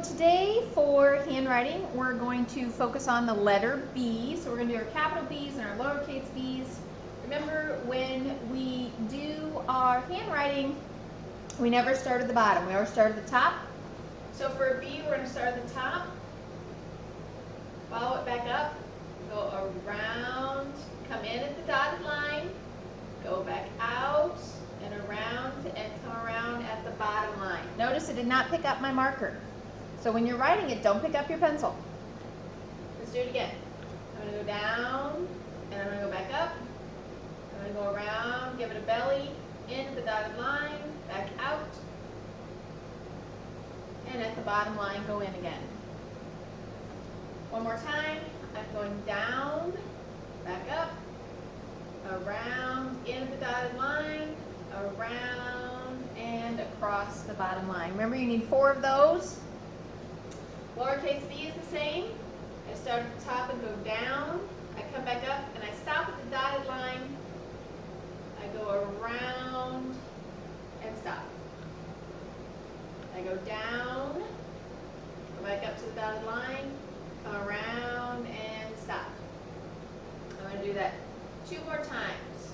So today for handwriting, we're going to focus on the letter B. So we're going to do our capital B's and our lowercase b's. Remember, when we do our handwriting, we never start at the bottom. We always start at the top. So for B, we're going to start at the top, follow it back up, go around, come in at the dotted line, go back out and around, and come around at the bottom line. Notice I did not pick up my marker. So when you're writing it, don't pick up your pencil. Let's do it again. I'm going to go down, and I'm going to go back up. I'm going to go around, give it a belly, in the dotted line, back out, and at the bottom line, go in again. One more time. I'm going down, back up, around, in the dotted line, around, and across the bottom line. Remember, you need 4 of those. Lowercase b is the same. I start at the top and go down. I come back up and I stop at the dotted line. I go around and stop. I go down, go back up to the dotted line, come around and stop. I'm going to do that 2 more times.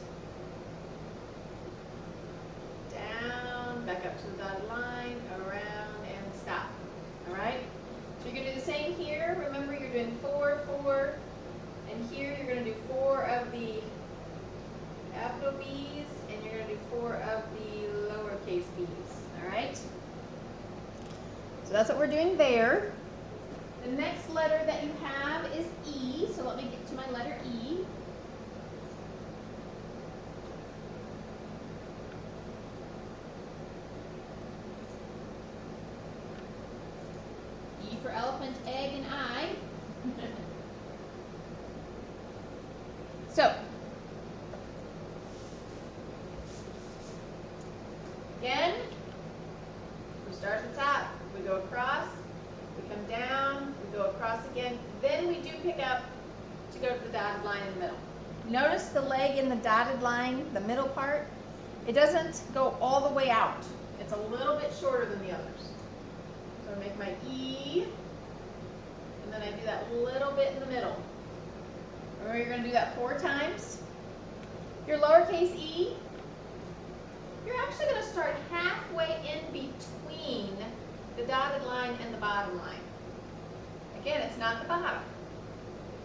Down, back up to the dotted line, around and stop. Alright? So you're going to do the same here. Remember, you're doing 4, 4, and here you're going to do 4 of the capital B's, and you're going to do 4 of the lowercase b's. Alright? So that's what we're doing there. The next letter that you have is E, so let me get to my letter E. E for elephant, egg, and I. So, again, we start at the top, we go across, we come down, we go across again, then we do pick up to go to the dotted line in the middle. Notice the leg in the dotted line, the middle part, it doesn't go all the way out. It's a little bit shorter than the others. So I make my E, and then I do that little bit in the middle. Remember, you're going to do that 4 times. Your lowercase e, you're actually going to start halfway in between the dotted line and the bottom line. Again, it's not the bottom.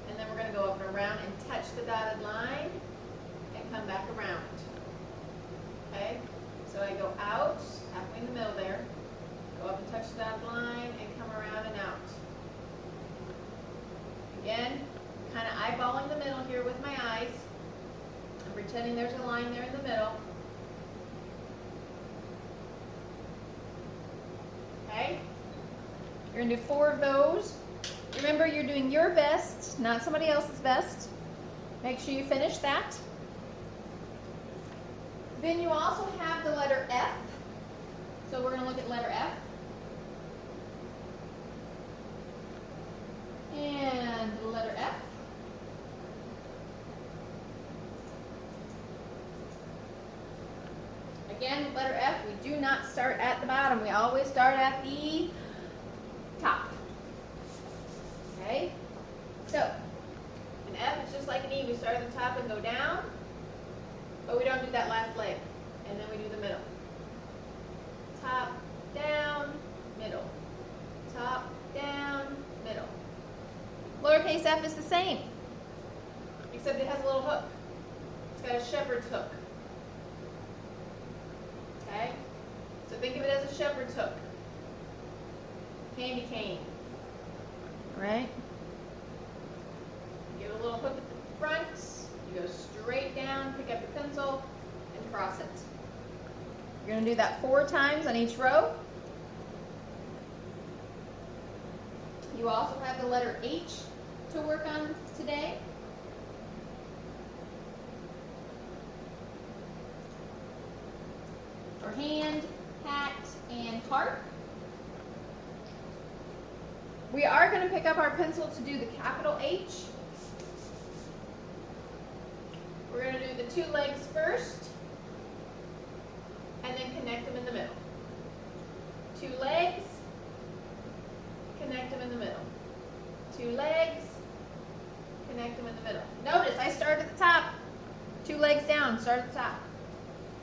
And then we're going to go up and around and touch the dotted line and come back around. Okay? So I go out, halfway in the middle there, go up and touch the dotted line and come around and out. Again, kind of eyeballing the middle here with my eyes. I'm pretending there's a line there in the middle. Okay? You're going to do 4 of those. Remember, you're doing your best, not somebody else's best. Make sure you finish that. Then you also have the letter F. So we're going to look at letter F. And the letter F. Again, letter F, we do not start at the bottom. We always start at the top. Okay? So, an F is just like an E. We start at the top and go down, but we don't do that last leg. And then we do the middle. Top, down, middle. Top, down, middle. Lowercase f is the same, except it has a little hook. It's got a shepherd's hook. Okay? So think of it as a shepherd's hook. Candy cane. Alright? Give it a little hook at the front. You go straight down, pick up your pencil, and cross it. You're going to do that 4 times on each row. You also have the letter H to work on today. For hand, hat, and heart. We are going to pick up our pencil to do the capital H. We're going to do the 2 legs first, and then connect them in the middle. 2 legs, connect them in the middle. 2 legs, connect them in the middle. Notice I start at the top. 2 legs down, start at the top.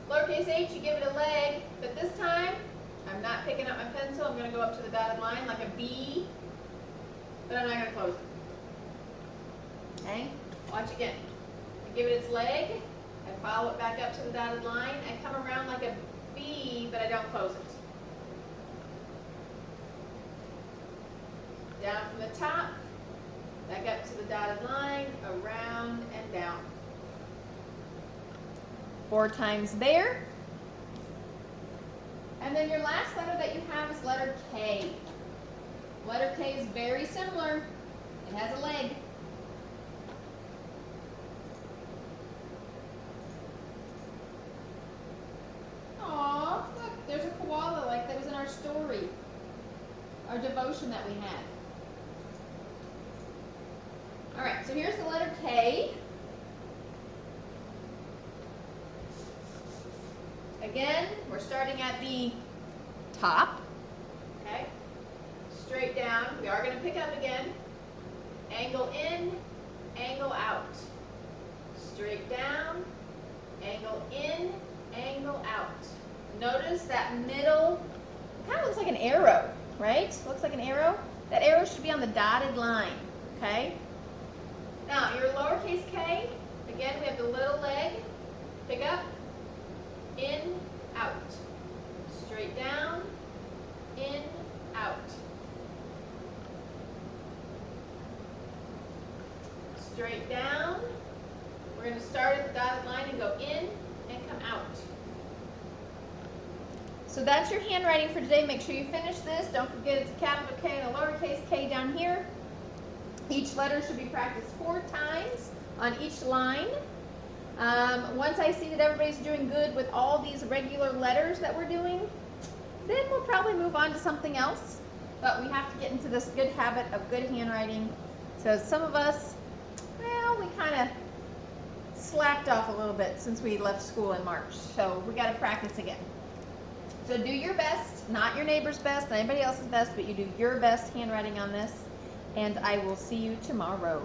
Lowercase h, you give it a leg, but this time I'm not picking up my pencil. I'm going to go up to the dotted line like a B, but I'm not going to close it. Okay? Watch again. I give it its leg, I follow it back up to the dotted line, I come around like a B, but I don't close it. Down from the top, back up to the dotted line, around and down. 4 times there. And then your last letter that you have is letter K. Letter K is very similar. It has a leg. Aw, look, there's a koala like that was in our story, our devotion that we had. All right, so here's the letter K. Again, we're starting at the top, okay? Straight down. We are going to pick up again. Angle in, angle out. Straight down, angle in, angle out. Notice that middle, it kind of looks like an arrow, right? Looks like an arrow. That arrow should be on the dotted line, okay? Now, your lowercase k, again, we have the little leg. Pick up, in, out. Straight down, in, out. Straight down. We're going to start at the dotted line and go in and come out. So that's your handwriting for today. Make sure you finish this. Don't forget it's a capital K and a lowercase k down here. Each letter should be practiced 4 times on each line. Once I see that everybody's doing good with all these regular letters that we're doing, then we'll probably move on to something else. But we have to get into this good habit of good handwriting. So some of us, well, we kind of slacked off a little bit since we left school in March. So we got to practice again. So do your best, not your neighbor's best, not anybody else's best, but you do your best handwriting on this. And I will see you tomorrow.